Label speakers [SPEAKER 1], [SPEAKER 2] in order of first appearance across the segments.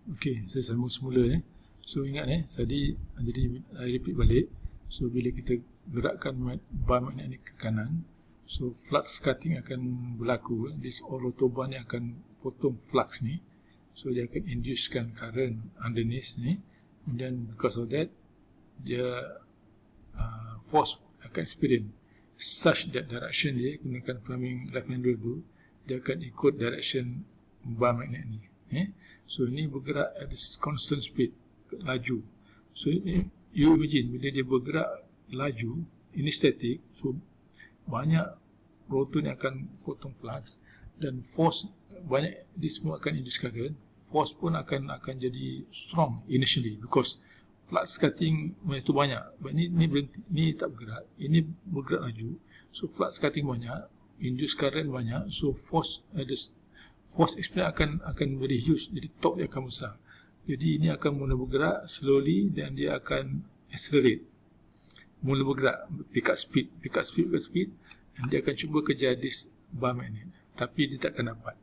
[SPEAKER 1] Okey, saya sambung semula. So ingat tadi, jadi I repeat balik. So bila kita gerakkan bar magnet ni ke kanan, so flux cutting akan berlaku. This rotor ni akan potong flux ni. So dia akan inducekan current underneath ni. And then because of that, dia force akan experience such that direction dia gunakan Fleming left hand rule tu, dia akan ikut direction bar magnet ni. So ini bergerak at this constant speed, laju. So ini, you imagine bila dia bergerak laju, ini static, so banyak rotor ni akan potong flux dan force banyak, this semua akan induce current. Force pun akan jadi strong initially because flux cutting itu banyak. Ini berhenti, ini tak bergerak, ini bergerak laju. So flux cutting banyak, induce current banyak, so force experience akan very huge, jadi torque dia akan besar. Jadi ini akan mula bergerak slowly dan dia akan accelerate. Mula bergerak, pick up speed, dan dia akan cuba kejar this bar magnet. Tapi dia tak akan dapat.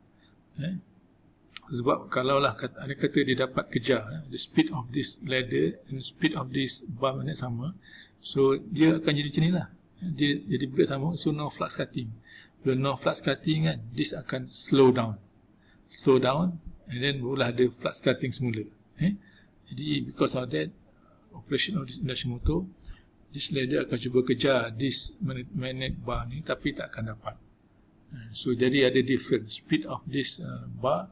[SPEAKER 1] Sebab kalaulah ada kata dia dapat kejar the speed of this ladder and speed of this bar magnet sama, so dia akan jadi macam ni lah. Dia jadi bergerak sama, so no flux cutting. Bila no flux cutting kan, this akan slow down, and then barulah ada flux cutting semula. Jadi because of that, operation of this induction motor, this ladder akan cuba kejar this magnet bar ni, tapi tak akan dapat. So jadi ada different speed of this bar,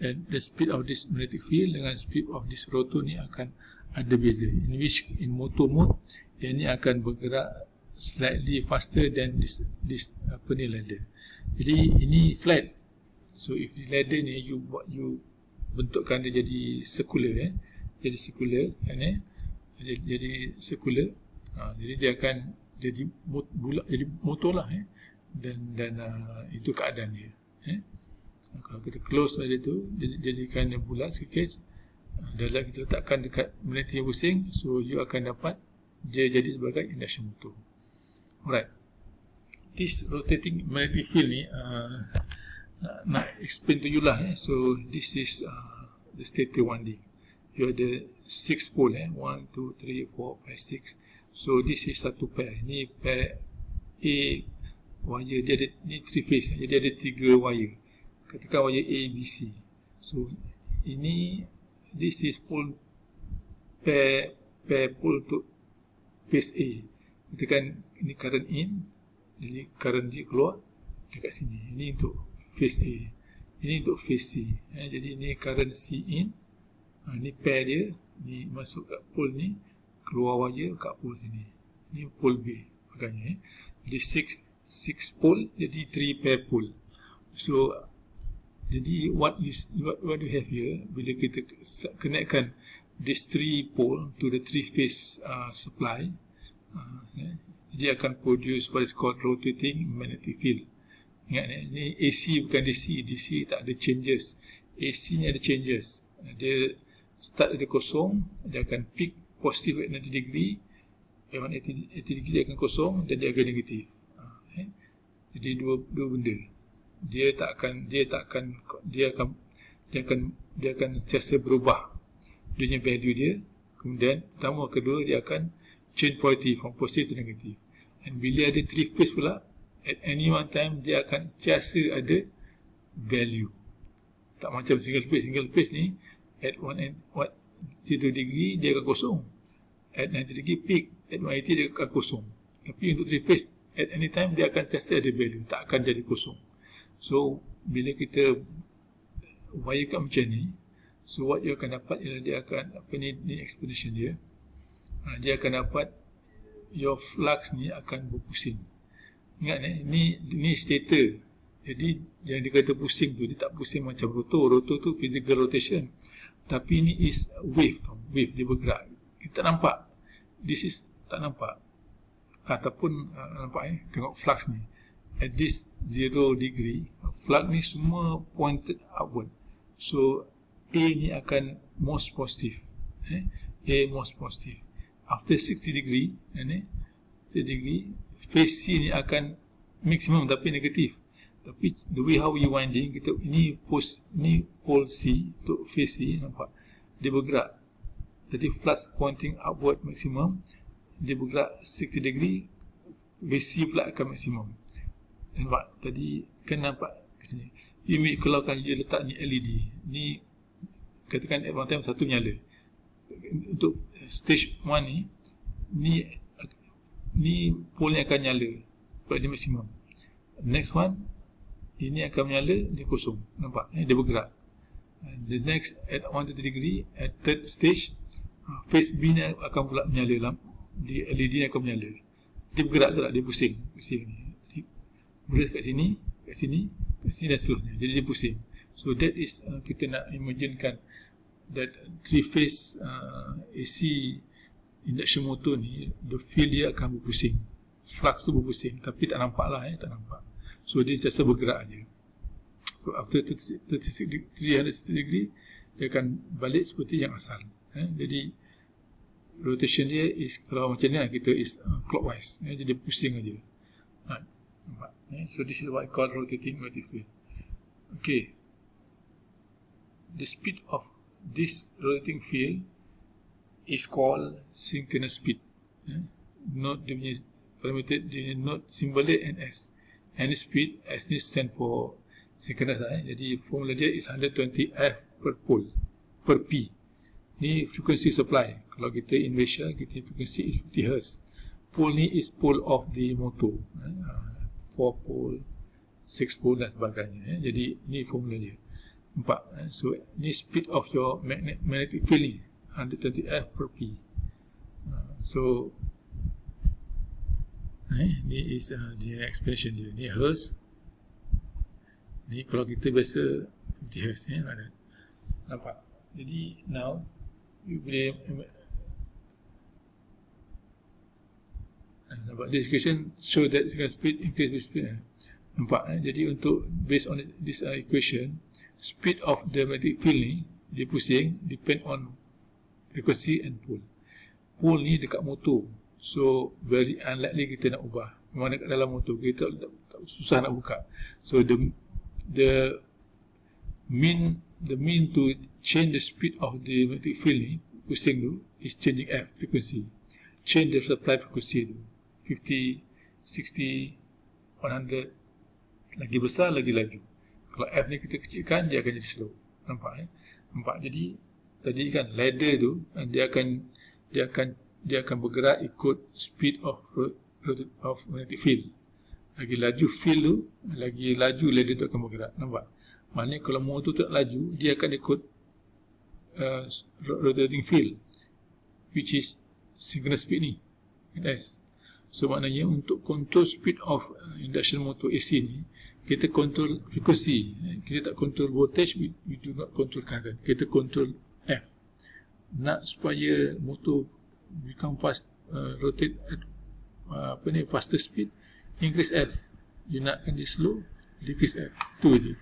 [SPEAKER 1] and the speed of this magnetic field dengan speed of this rotor ni akan ada beza. In which in motor mode, dia ni akan bergerak slightly faster than this ladder. Jadi ini flat. So if the ladder ni you bentukkan dia jadi circular, jadi circular, jadi circular. Jadi dia akan jadi bulat, jadi motor lah, dan itu keadaan dia. Kalau kita close saja tu, jadikan dia bulat sikit, dalam kita letakkan dekat magnetic yang pusing, so you akan dapat dia jadi sebagai induction motor. Alright, this rotating magnetic field ni nak explain to you lah. So this is the stator winding. You ada 6 pole, 1, 2, 3, 4, 5, 6. So this is satu pair. Ni pair A wire, dia ada ni 3 phase, jadi ada 3 wire. Katakan wire A, B, C. So ini, this is pole, pair pole untuk phase A. Katakan ini current in, jadi current dia keluar dekat sini. Ini untuk phase A, ini untuk phase C. Jadi ini current C in, ini pair dia, ni masuk kat pole ni, keluar wire kat pole sini. Ini pole B makanya. Jadi 6 pole, jadi 3 pair pole. So jadi what you have here, bila kita connectkan this 3 pole to the 3 phase supply, dia akan produce what is called rotating magnetic field. Ingat ni AC bukan DC. DC tak ada changes, AC ni ada changes. Dia start ada kosong, dia akan peak positive at 90 degree, at 80 degree dia akan kosong, dan dia akan negatif. Jadi dua benda. Dia akan sentiasa berubah dia punya value dia. Kemudian pertama, kedua, dia akan change polarity from positive to negative. And bila ada 3 phase pula, at any one time dia akan sentiasa ada value. Tak macam single phase ni at 0 degree dia akan kosong, at 90 degree peak, at 180 dia akan kosong. Tapi untuk 3 phase, at any time dia akan sentiasa ada value, tak akan jadi kosong. So bila kita wirekan macam ni, so what you akan dapat ialah dia akan, ni explanation dia, dia akan dapat your flux ni akan berpusing. Ingat ni stator. Jadi yang dikata pusing tu, dia tak pusing macam rotor tu physical rotation, tapi ni is wave, dia bergerak. Kita tak nampak, this is tak nampak, ataupun nampak tengok flux ni at this 0 degree, flux ni semua pointed upward. So A ni akan most positive, A most positive. After 60 degree, 60 degree, phase C ni akan maximum tapi negatif. Tapi the way how we winding, kita ini pole C untuk phase C, nampak dia bergerak. Jadi flux pointing upward maximum, dia bergerak 60 degree, VC pula akan maksimum. Nampak? Tadi kan nampak ke sini. Ini kalau kan dia letak ni LED, ni katakan at one time satu nyala. Untuk stage 1 ni pole ni akan nyala, sebab dia maksimum. Next one, ini akan menyala, dia kosong. Nampak? Dia bergerak. The next at 130 degree, at third stage, phase B ni akan pula menyala, di LED ni akan menyala. Dia bergerak tu tak? Dia pusing ni. Boleh kat sini dan seterusnya. Jadi dia pusing. So that is kita nak imaginekan that three phase AC induction motor ni, the field dia akan berpusing, flux tu berpusing, tapi tak nampak lah, tak nampak. So dia sentiasa bergerak aja. So after 360 degree, dia akan balik seperti yang asal. Jadi rotation dia is, kalau macam ni kita is clockwise, jadi dia pusing aja. Nampak? So this is what I call rotating magnetic field. Okay, the speed of this rotating field is called synchronous speed. Note dia punya parameter, dia punya note symbol dia NS. Any speed, S ni stand for synchronous. Jadi formula dia is 120 F per pole per P. Ni frequency supply. Kalau kita in Malaysia, kita frequency is 50 Hz. Pole ni is pole of the motor, 4 pole, 6 pole dan sebagainya. Jadi ni formula dia. Nampak? So ni speed of your magnetic field ni 120 F per P. So ni is the expression dia. Ni Hz. Ni kalau kita biasa 50 Hz, nampak? Jadi now you boleh nampak this equation show that speed increase with speed. Nampak? Jadi untuk based on this equation, speed of the magnetic field ni, dia pusing depend on frequency and pole. Pole ni dekat motor, so very unlikely kita nak ubah. Memang dekat dalam motor kita tak susah nak buka. So the mean to change the speed of the magnetic field ni, pusing tu, is changing F, frequency. Change the supply frequency tu, 50, 60, 100, lagi besar lagi laju. Kalau F ni kita kecilkan, dia akan jadi slow. Nampak? Nampak? Jadi tadi kan ladder tu, dia akan bergerak ikut speed of magnetic field. Lagi laju field tu, lagi laju ladder tu akan bergerak. Nampak? Maknanya kalau motor tu tak laju, dia akan ikut rotating field, which is synchronous speed ni, S. So maknanya untuk control speed of induction motor AC ni, kita control frekuensi, kita tak control voltage, we do not control current, kita control F. Nak supaya motor become fast, rotate at faster speed, increase F. You nakkan dia slow, decrease F. Tu je.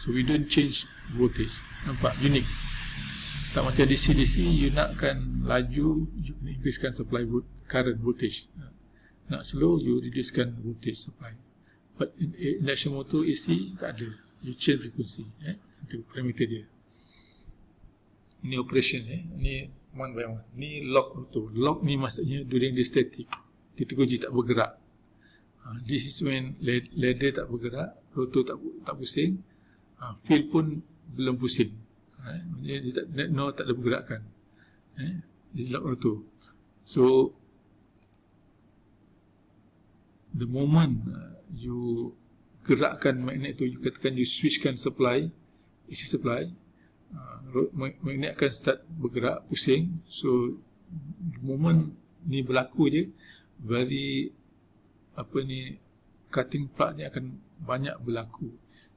[SPEAKER 1] So we don't change voltage. Nampak? Unik. Tak macam DC, you nakkan laju, you can increasekan supply current voltage. Nak slow, you reducekan voltage supply. But in induction motor AC tak ada. You change frequency. Itu parameter dia. Ini operation. Ini one by one. Ini lock rotor. Lock ni maksudnya during the static. Kita kunci tak bergerak. This is when ladder tak bergerak, rotor tak pusing, field pun belum pusing. Dia tak ada pergerakan. Jadi lock rotor. So the moment you gerakkan magnet tu, you katakan you switchkan supply, AC supply, magnet akan start bergerak, pusing. So the moment ni berlaku je, very cutting plug ni akan banyak berlaku.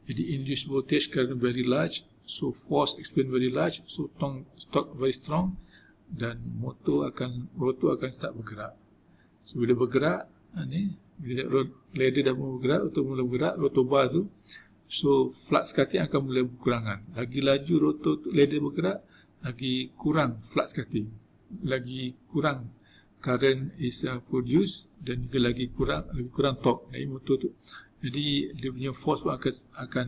[SPEAKER 1] Jadi induced voltage current very large, so force experience very large, so torque very strong, dan rotor akan start bergerak. So bila bergerak bila ladder dah bergerak, rotor mula bergerak, rotor bar tu, so flux cutting akan mula berkurangan. Lagi laju rotor ladder bergerak, lagi kurang flux cutting, lagi kurang current is produced, dan juga lagi kurang torque dari motor tu. Jadi dia punya force pun akan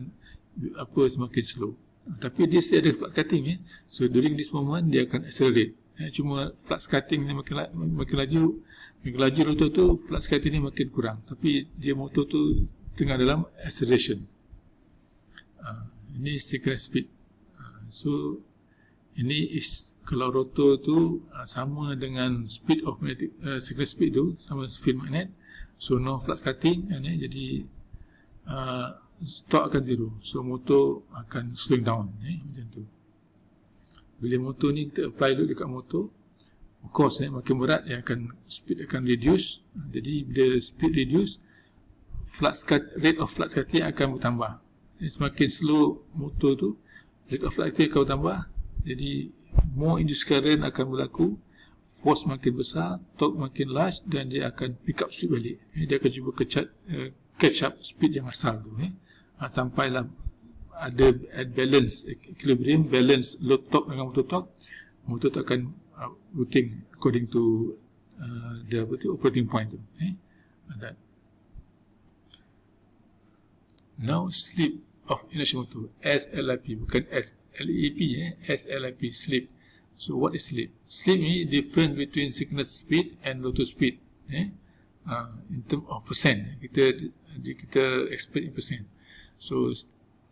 [SPEAKER 1] semakin slow. Tapi dia still ada flux cutting So during this moment dia akan accelerate. Cuma flux cutting ni makin laju rotor tu, flux cutting ni makin kurang. Tapi dia motor tu tengah dalam acceleration. Ini synchronous speed. So ini is kalau rotor tu sama dengan speed of magnetic synchronous speed tu, sama field magnet. So no flux cutting, jadi torque akan zero. So motor akan slowing down, macam tu. Bila motor ni kita apply load dekat motor, of course makin berat speed akan reduce. Jadi bila speed reduce, rate of flux cutting akan bertambah. Semakin slow motor tu, rate of flux cutting akan bertambah. Jadi more induced current akan berlaku, force makin besar, torque makin large, dan dia akan pick up speed balik. Dia akan cuba catch up speed yang asal tu. Sampailah ada balance, equilibrium, balance load torque dengan motor torque. Motor tu akan routing according to the operating point tu. That. Now slip of inertial motor, SLIP, bukan SLEP, SLIP, slip. So what is slip? Slip ni difference between synchronous speed and rotor speed. In term of percent, kita expect in percent. So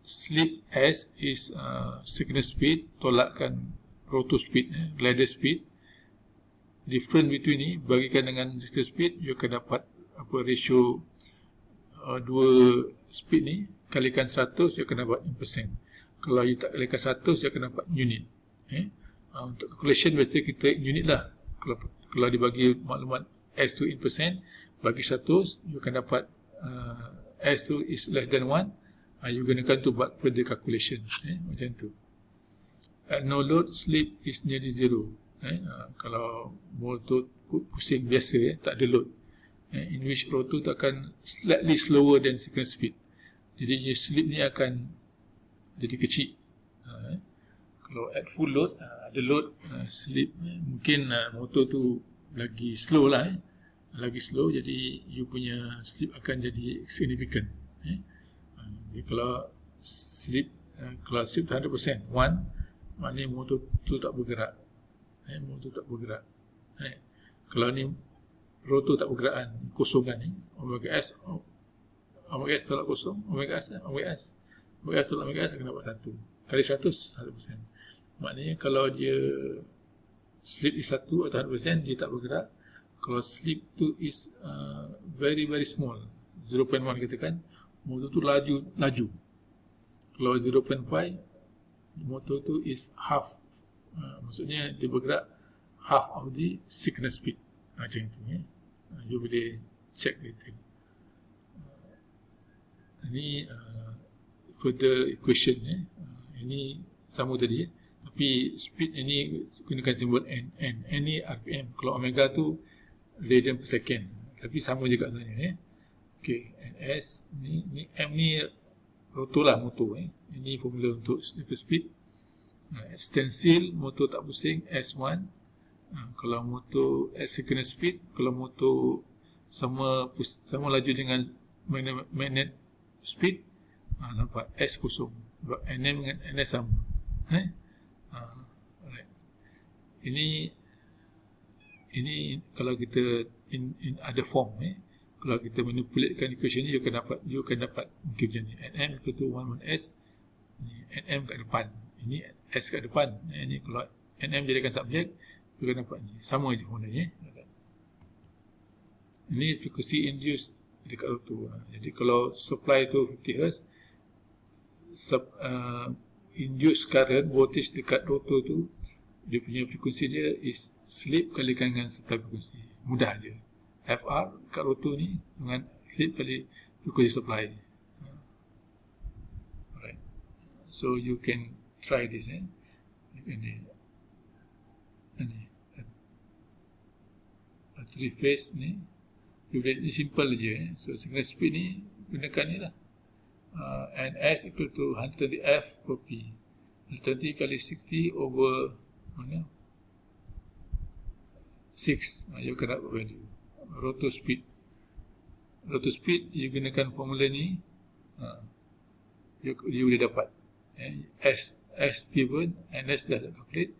[SPEAKER 1] slip S is synchronous speed tolakkan rotor speed, ladder speed. Difference between ni bagikan dengan synchronous speed, you akan dapat ratio dua speed ni kalikan 100, you akan dapat in percent. Kalau you tak kalikan 100, you akan dapat unit. Untuk calculation biasa kita unit lah. Kalau dibagi maklumat S tu in percent, bagi 100, you akan dapat S tu is less than 1. You gunakan tu buat further calculation. Macam tu. At no load, slip is nearly zero. Kalau motor pusing biasa, tak ada load, in which rotor tu akan slightly slower than synchronous speed. Jadi slip ni akan jadi kecil. Kalau at full load, ada load, slip, mungkin motor tu lagi slow lah. Lagi slow, jadi you punya slip akan jadi significant. Jadi kalau slip 100%, 1, maknanya motor tu tak bergerak. Motor tak bergerak. Kalau ni rotor tak bergerak, kosongan ni, omega S tolak kosong, omega S tolak omega S akan dapat 1. Kali 100, 100%. Maknanya kalau dia slip is 1 atau 100%, dia tak bergerak. Kalau slip tu is very very small, 0.1 katakan, motor tu laju. Kalau 0.5, motor tu is half, maksudnya dia bergerak half of the synchronous speed. Macam itu. You boleh check later. Ini further equation. Ini sama tadi. Tapi speed ini gunakan simbol N. N ni RPM. Kalau omega tu radian per second. Tapi sama juga sebenarnya. Okay. NS ni M ni rotor lah, motor. Ini formula untuk speed. Stencil, motor tak pusing, S1. Kalau motor synchronous speed, kalau motor sama laju dengan magnet speed, nampak S kosong. NM dengan NS sama. Alright. Ini kalau kita in other form, kalau kita manipulatekan equation ni, you akan dapat mungkin macam ni. NM equal to 1/S, NM kat depan, ini S kat depan. Ini kalau NM jadikan subjek, you akan dapat ni. Sama je formula ni. Ini frekuensi induced dekat rotor. Jadi kalau supply tu 50 Hz, induced current voltage dekat rotor tu, dia punya frekuensi dia is slip kalikan dengan supply frekuensi. Mudah je. FR kat rotor ni dengan slip kali frekuensi supply. Alright. So you can try this. Ini three phase ni. Ini simple je. So synchronous speed ni gunakan ni lah. And S equal to 120 F per P. 120 kali 60 over 6. You akan dapat value. Rotor speed, you gunakan formula ni, you boleh dapat. X given, and let's calculate.